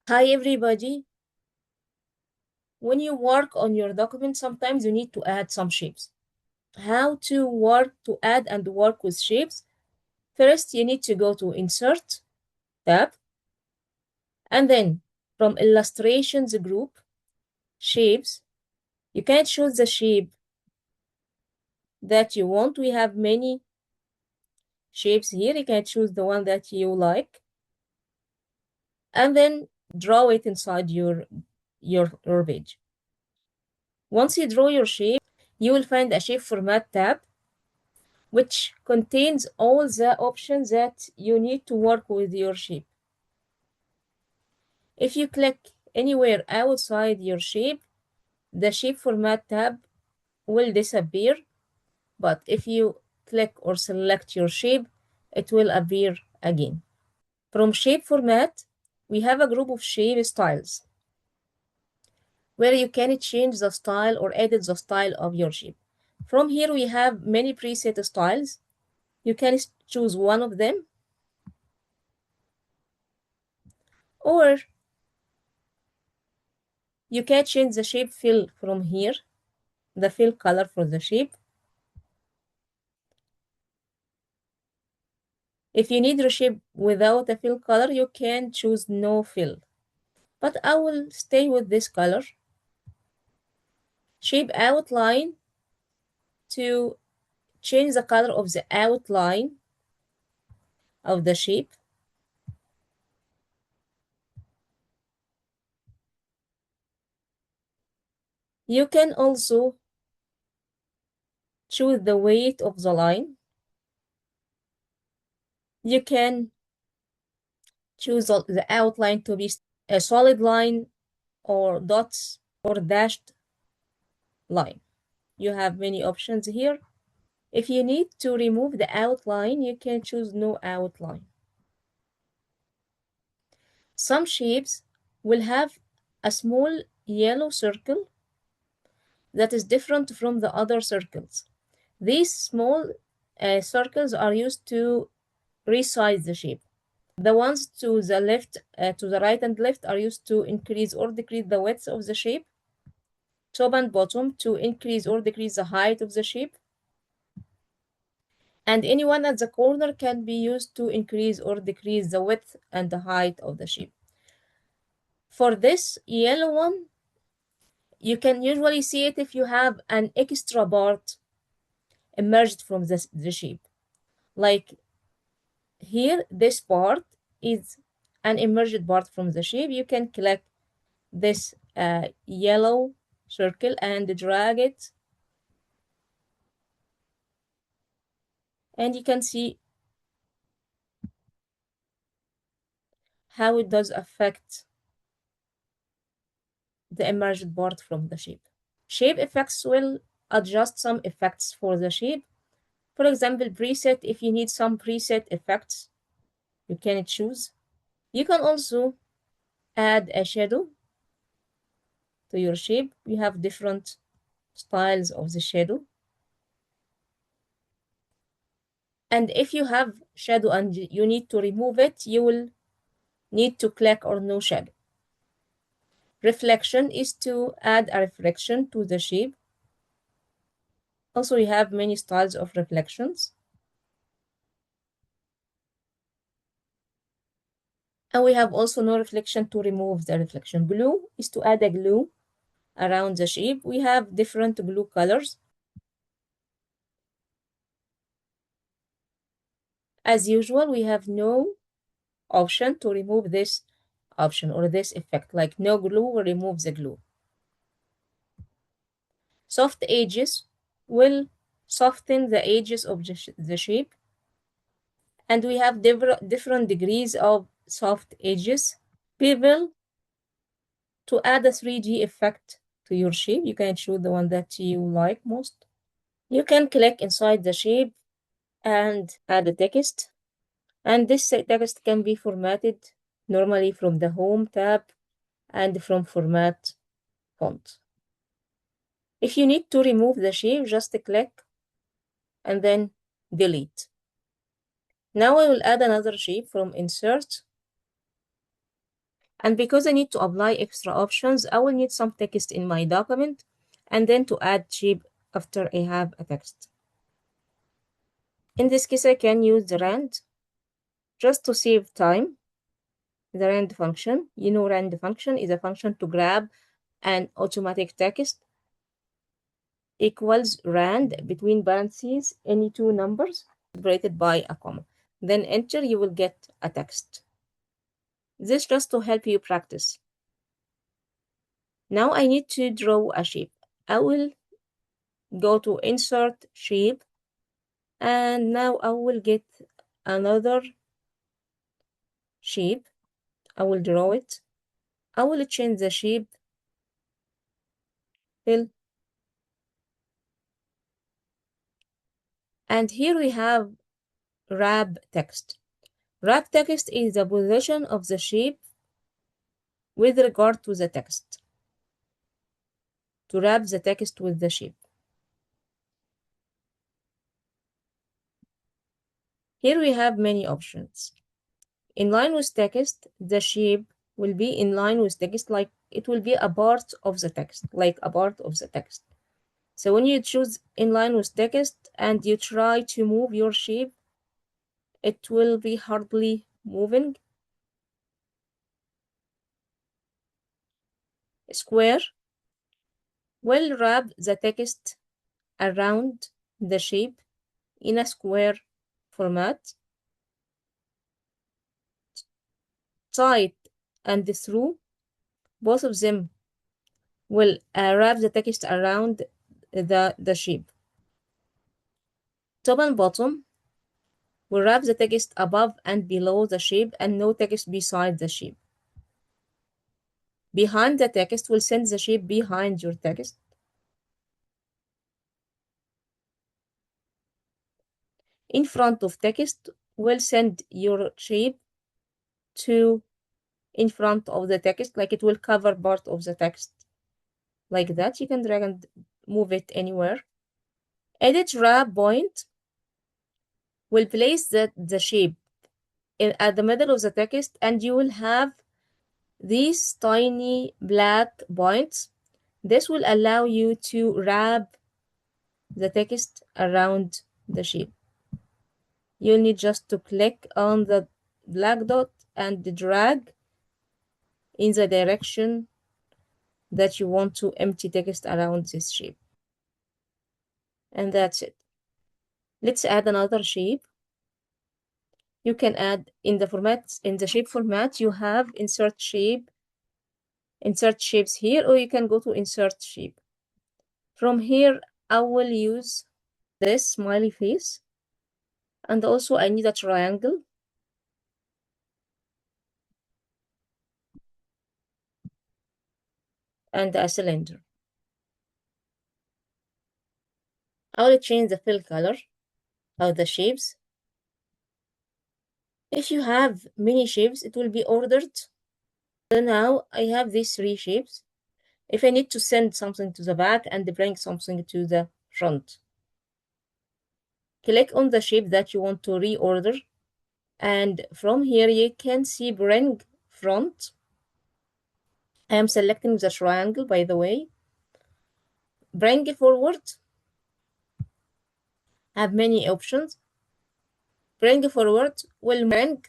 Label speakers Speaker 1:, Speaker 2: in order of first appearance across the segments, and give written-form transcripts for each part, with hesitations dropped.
Speaker 1: Hi everybody. When you work on your document, sometimes you need to add some shapes. How to add and work with shapes? First, you need to go to Insert tab, and then from Illustrations group, Shapes, you can choose the shape that you want. We have many shapes here. You can choose the one that you like, and then draw it inside your page. Once you draw your shape, you will find a Shape Format tab, which contains all the options that you need to work with your shape. If you click anywhere outside your shape, the Shape Format tab will disappear, but if you click or select your shape, it will appear again. From Shape Format, we have a group of shape styles where you can change the style or edit the style of your shape. From here, we have many preset styles. You can choose one of them, or you can change the shape fill from here, the fill color for the shape. If you need the shape without a fill color, you can choose no fill. But I will stay with this color. Shape outline, to change the color of the outline of the shape. You can also choose the weight of the line. You can choose the outline to be a solid line or dots or dashed line. You have many options here. If you need to remove the outline, you can choose no outline. Some shapes will have a small yellow circle that is different from the other circles. These small circles are used to resize the shape. The ones to the left, to the right and left are used to increase or decrease the width of the shape. Top and bottom to increase or decrease the height of the shape. And any one at the corner can be used to increase or decrease the width and the height of the shape. For this yellow one, you can usually see it if you have an extra part emerged from the shape. Like here, this part is an emerged part from the shape. You can click this yellow circle and drag it, and you can see how it does affect the emerged part from the shape. Shape effects will adjust some effects for the shape. For example, preset, if you need some preset effects, you can choose. You can also add a shadow to your shape. You have different styles of the shadow. And if you have shadow and you need to remove it, you will need to click on no shadow. Reflection is to add a reflection to the shape. Also, we have many styles of reflections. And we have also no reflection to remove the reflection. Glue is to add a glue around the shape. We have different glue colors. As usual, we have no option to remove this option or this effect, like no glue will remove the glue. Soft edges will soften the edges of the shape. And we have different degrees of soft edges. Bevel, to add a 3D effect to your shape, you can choose the one that you like most. You can click inside the shape and add a text. And this text can be formatted normally from the Home tab and from Format Font. If you need to remove the shape, just click and then delete. Now I will add another shape from Insert. And because I need to apply extra options, I will need some text in my document and then to add shape after I have a text. In this case, I can use the rand just to save time. The rand function, rand function is a function to grab an automatic text equals rand between parentheses any two numbers separated by a comma. Then enter, you will get a text. This just to help you practice. Now I need to draw a shape. I will go to insert shape, and now I will get another shape. I will draw it. I will change the shape, fill, and here we have wrap text. Wrap text is the position of the shape with regard to the text. To wrap the text with the shape. Here we have many options. In line with text, the shape will be in line with text, like it will be a part of the text, like a part of the text. So when you choose in line with text and you try to move your shape, it will be hardly moving. Square will wrap the text around the shape in a square format. Tight and through, both of them will wrap the text around the shape. Top and bottom will wrap the text above and below the shape and no text beside the shape. Behind the text will send the shape behind your text. In front of text will send your shape to in front of the text, like it will cover part of the text. Like that, you can drag and move it anywhere. Edit wrap point will place the shape at the middle of the text, and you will have these tiny black points. This will allow you to wrap the text around the shape. You'll need just to click on the black dot and drag in the direction that you want to empty text around this shape. And that's it. Let's add another shape. You can add in the shape format, you have insert shape, insert shapes here, or you can go to insert shape. From here, I will use this smiley face. And also I need a triangle. And a cylinder. I will change the fill color of the shapes. If you have many shapes, it will be ordered. So now I have these three shapes. If I need to send something to the back and bring something to the front, click on the shape that you want to reorder. And from here, you can see bring front. I am selecting the triangle, by the way. Bring forward. I have many options. Bring forward will bring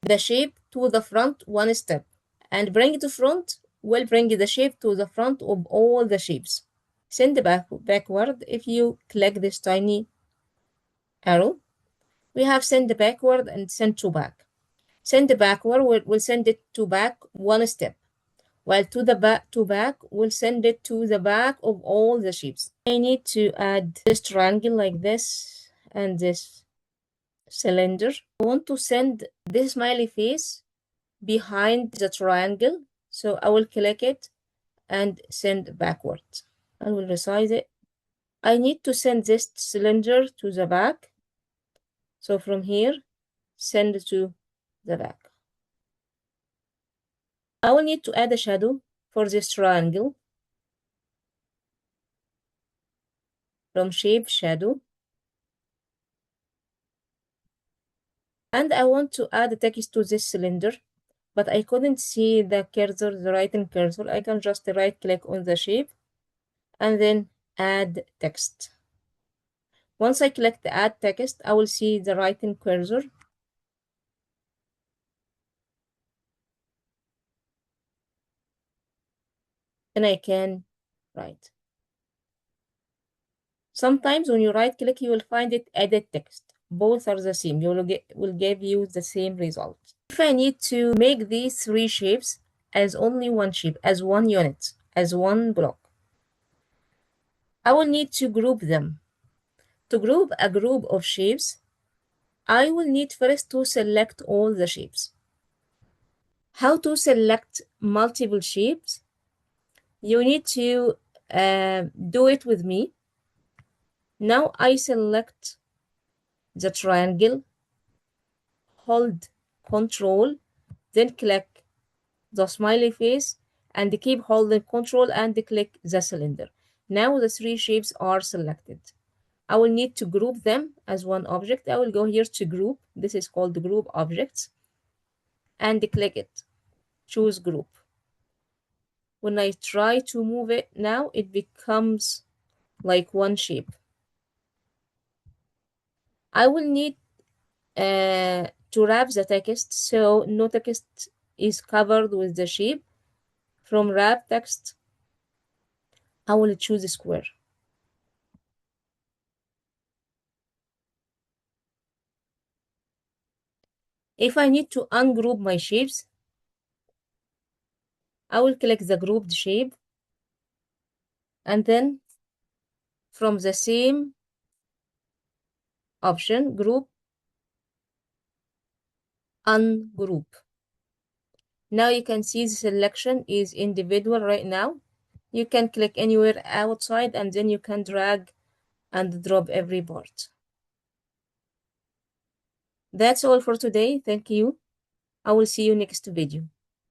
Speaker 1: the shape to the front one step. And bring to front will bring the shape to the front of all the shapes. Send backward. If you click this tiny arrow, we have send backward and send to back. Send backward will send it to back one step, while to the back will send it to the back of all the shapes. I need to add this triangle like this and this cylinder. I want to send this smiley face behind the triangle, so I will click it and send backward. I will resize it. I need to send this cylinder to the back, so from here send it to the back. I will need to add a shadow for this triangle. From shape, shadow. And I want to add a text to this cylinder. but I couldn't see the cursor, the writing cursor. I can just right click on the shape and then add text. Once I click the add text, I will see the writing cursor and I can write. Sometimes when you right click, you will find it edit text. Both are the same. Will give you the same result. If I need to make these three shapes as only one shape, as one unit, as one block, I will need to group them. To group a group of shapes, I will need first to select all the shapes. How to select multiple shapes? You need to do it with me. Now I select the triangle, hold Control, then click the smiley face and keep holding Control and click the cylinder. Now the three shapes are selected. I will need to group them as one object. I will go here to group. This is called group objects and click it. Choose group. When I try to move it now, it becomes like one shape. I will need to wrap the text so no text is covered with the shape. From wrap text, I will choose a square. If I need to ungroup my shapes, I will click the grouped shape and then from the same option, group, ungroup. Now you can see the selection is individual right now. You can click anywhere outside and then you can drag and drop every part. That's all for today. Thank you. I will see you next video.